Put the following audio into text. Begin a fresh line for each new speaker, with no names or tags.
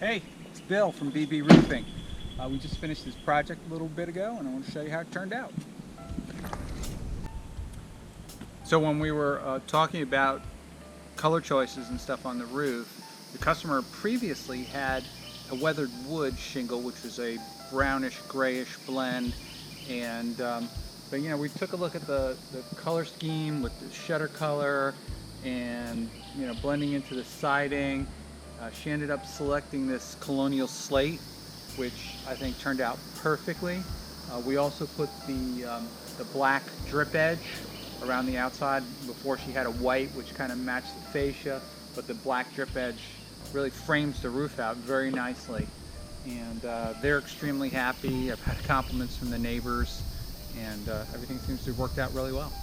Hey, it's Bill from BB Roofing. We just finished this project a little bit ago and I want to show you how it turned out. So when we were talking about color choices and stuff on the roof, the customer previously had a weathered wood shingle, which was a brownish grayish blend, and but we took a look at the color scheme with the shutter color and blending into the siding. She ended up selecting this colonial slate, which I think turned out perfectly. We also put the black drip edge around the outside. Before, she had a white which kind of matched the fascia, but the black drip edge really frames the roof out very nicely, and they're extremely happy. I've had compliments from the neighbors, and everything seems to have worked out really well.